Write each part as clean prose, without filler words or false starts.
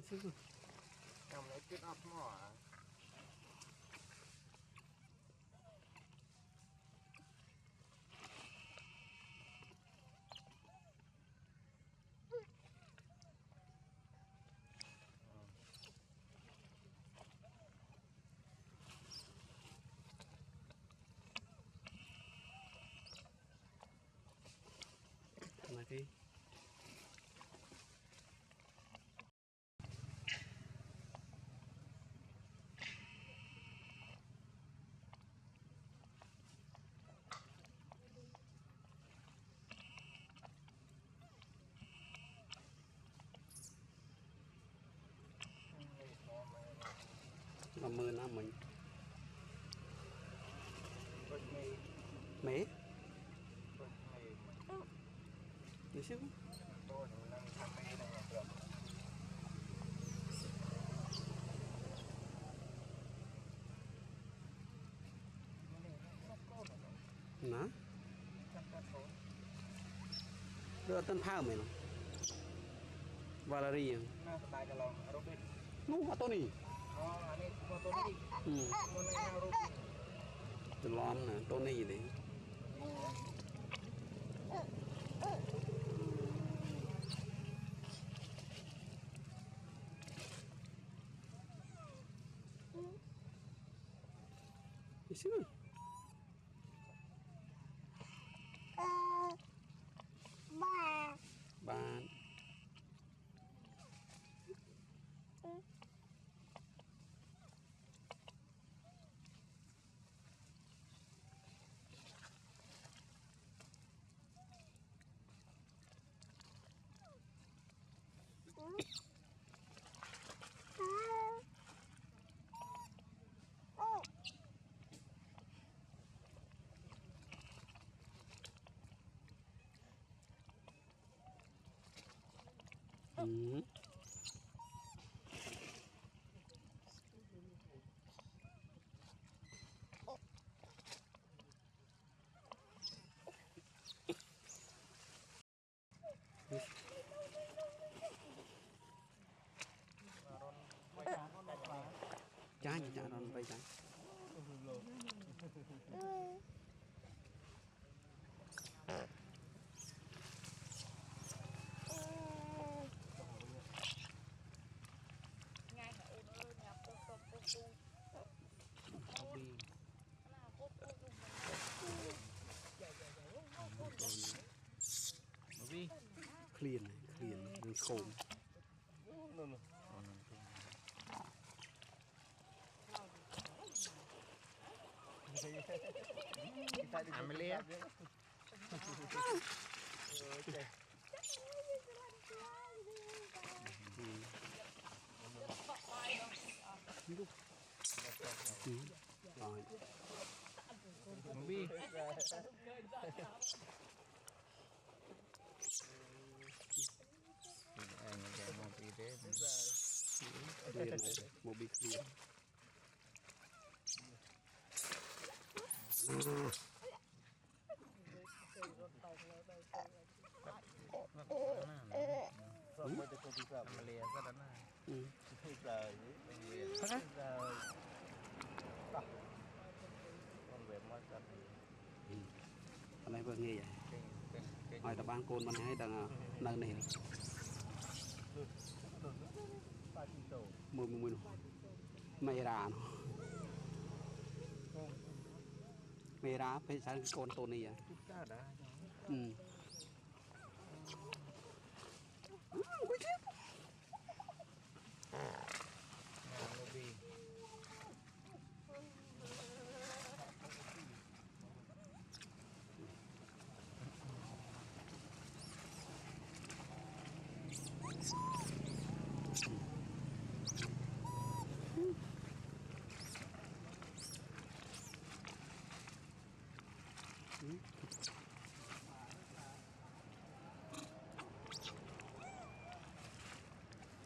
ซื้อทำอะไรกินออกหม้อมาที่เรามือน้ำมันเมย์นี่ใช่ไหมนะเรือต้นผ้าไหมเนาะวาลารีน่าสบายจะลองรูปดินู้นตัวนี้อ๋ออันนี้ตัวนี้ตัวนี้รูปจะล้อมนะตัวนี้ดินี่ใช่ไหมบ้านอืมจ้าจ้ารอนไปจ้าง่ายเหรอเออเนี่ยปุ๊บปุ๊บปุ๊บปุ๊บบีน่าปุ๊บปุ๊บปุ๊บบีเคลียนมันโคมอ่านไม่เลี้ยบีanh cái một tí thế một bị clear mới được công ty phạm lìa ra đó này giờ con về mất rồi anh ấy vừa nghe vậy hỏi tập ban côn mình hay đằng nơi này mùi mày ra nó mày ra phải sang côn tôn này à quý khiếp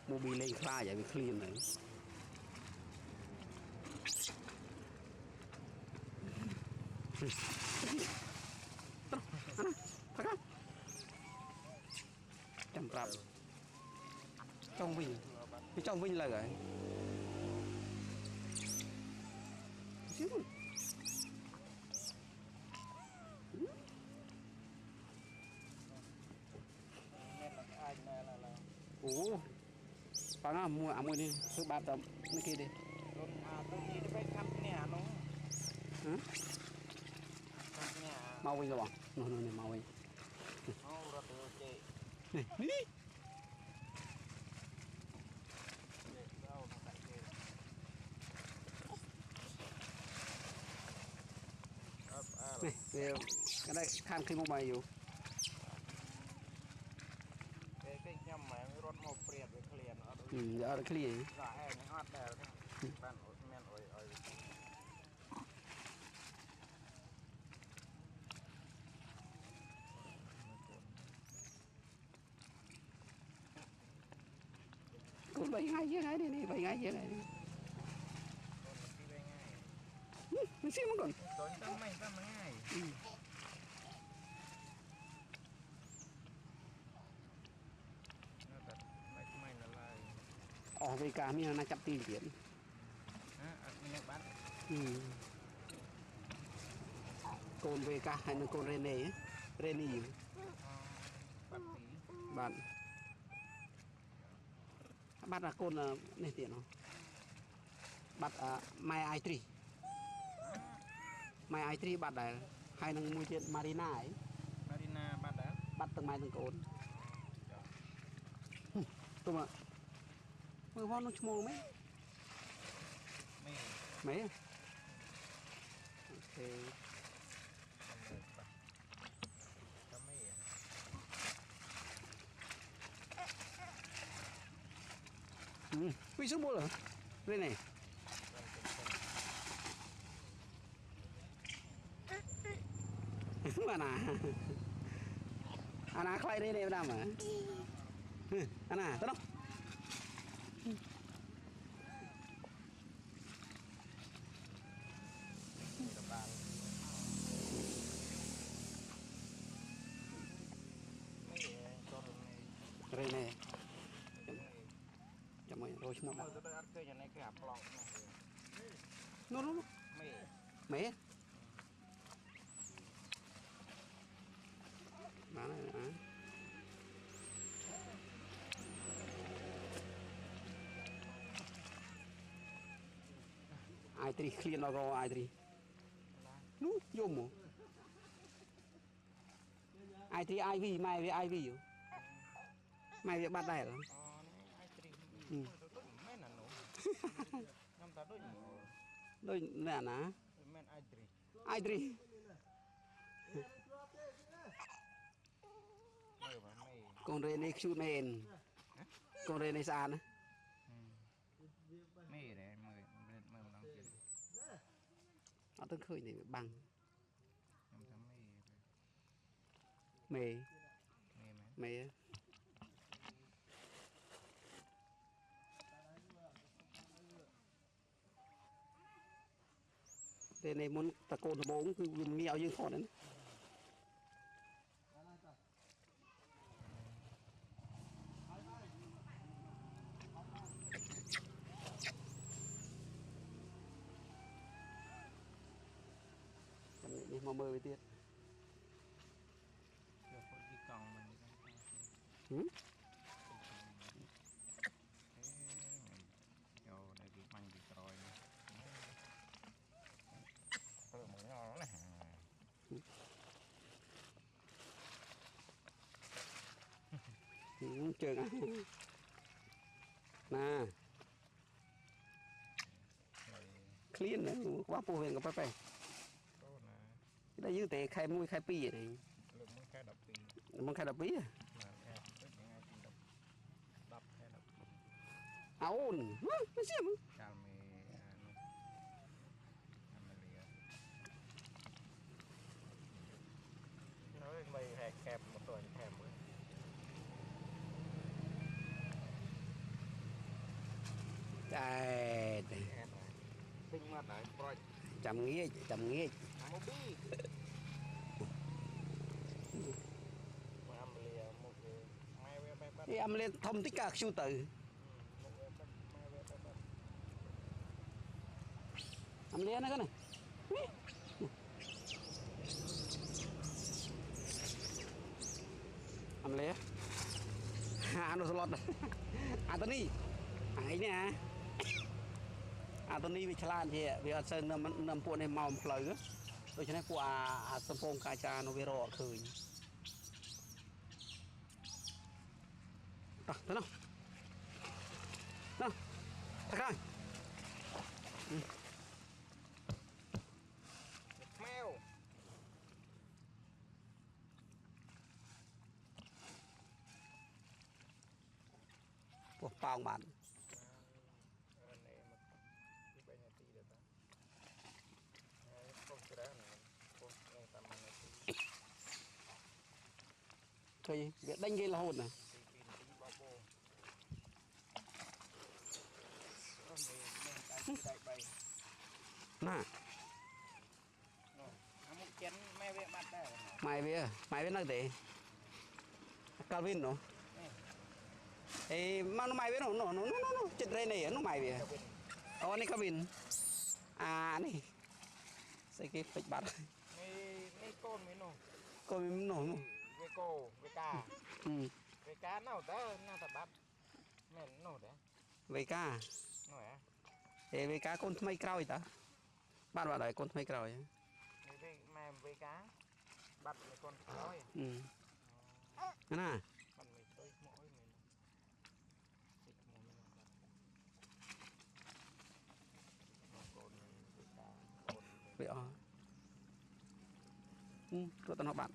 mua bi lên pha vậy bị clean này chăm rập trong bình trong vinh lời rồi xíu ủa bằng à mua đi số ba tầm cái kia đi tôi điไปทำเนี่ยน้อง hả ทำเนี่ย mau vinh rồi bọn này mau vinh เอารถเจ๊ này đi เจ๊เอาใส่เจ๊ này về cái đây than khi mua bàiอยู่ เจ๊ก็ย่ำแหมรถมาเปลี่ยนไปเคลียร์เอาดู giờ ở cái gì สายแห้งฮอดแล้วบ้านแม่นโอ้ย cũng 7 ngày chứ này đi đi 7 ngày chứ này ที่ได้ง่าย mình xíu mà còn ตัวนี้ต้องไม่ต้องง่ายน่าจะไม่ละลาย ở về cả mình là chặt tiền tiền ฮะอันนี้บ้าน cồn về cả hay là cồn rene ấy rene gì บ้านสี bạn bắt là cồn là này tiền không bắt mai ai tri mai ai tri bắt là hay là mùi tiền marina ấy มารินาบ้านแล้ว bắt từng mai từng cồn tụi mà mưa von nó chmô mấy ไม่ mấy à? Ok ก็ไม่ quy số bố hả lên này mà nà anh à khai đây đây làm hả anh à tao đâu สบายไม่ตัวนี้ đây này cho mày rồi một มันจะได้อัดเคยอย่างในแคบปลอก nó ไม่ mẹ má này hả ai tri clean nó rồi ai tri nú vô mù ai tri ai vi mai với ai viอยู่ mai với bắt đây rồi อ๋อนี่ไอตรีแม่น่ะหนูน้ำตาด้วย đôi nè nè แม่นไอตรี ai tri ไม่ว่าไม่ con rê này shoot men con rê này sàn ไม่เลยมือลองกิน nó tức khơi này bằng น้ำทำไม่ mề ไม่ mề đây này muốn ta cồn là bốn cứ nghèo dương khó đấy đi mà mơ với tiết เดี๋ยวคนที่กล่องมัน ừ? เดี๋ยวในที่มันดีตรอยนะเปิดหมูยอแล้วนะ Ừ, trường à nè clean đấy quá phù hợpกับไป ก็นะ ได้ยืดแต่ใครมุ้ยใครปีอะไร หรือมันแค่ดับปี มันใครดับปีอ่ะ มาแค่เป็นยังไงปีดับแค่ดับ เอาอุ่นไม่เชื่อมึง ชาลเมอเมริกาเฮ้ยไม่แหกแคบมาตัวแคบเลย Trời, แคบเลยปิ้งมาไหนปล่อย chậm nghĩa โมบี้มาอเมริกาโมบี้ไม่เว้ยไม่ thì âm lên thông tích các siêu tử โมเว้ย Ăn lé nữa cái này. Ăn lé. Ăn đồ salad. Anthony. Ấy nè. Anthony bị chlan gì vì ở sơn nằm buồn này màu phơi á. Tôi cho nên qua sâm phong cà cha nó về rọ khơi. Đó, thế nào? Nào. Thật rồi. Mèo. Ủa, bao bạn. Anh em mà đi bay nhà tí được đó. Không cái đó này, không nghe tầm này tí. Thôi, việc đánh ghê là hồn này. Tí tí bao bô. Mình đại bay. Nè, Một chén mẹ về bắt đây. mày biết nói thế. Calvin nó. Ê, mà nó mày biết nó chết đây này nó mày biết. Ồ, này Calvin. À, này. Xây cái phịch bắt. Này con mới nổ. Cô mình nổ mà. Về cô, về cá. Ừ, Về cá nào ta bắt. Mẹ nổ đấy. về ca. Nổ à? Ê, về ca con mấy cao vậy ta? Bạn đấy con mấy cao vậy? Mẹ về cá. Bắt mấy con nói. Ừ. Thế nào? Bắt mấy tới mỗi mình. Xịt mỗi mình bắt. Con về cá. Vậy à? Ừ, tụi tao nó bạn.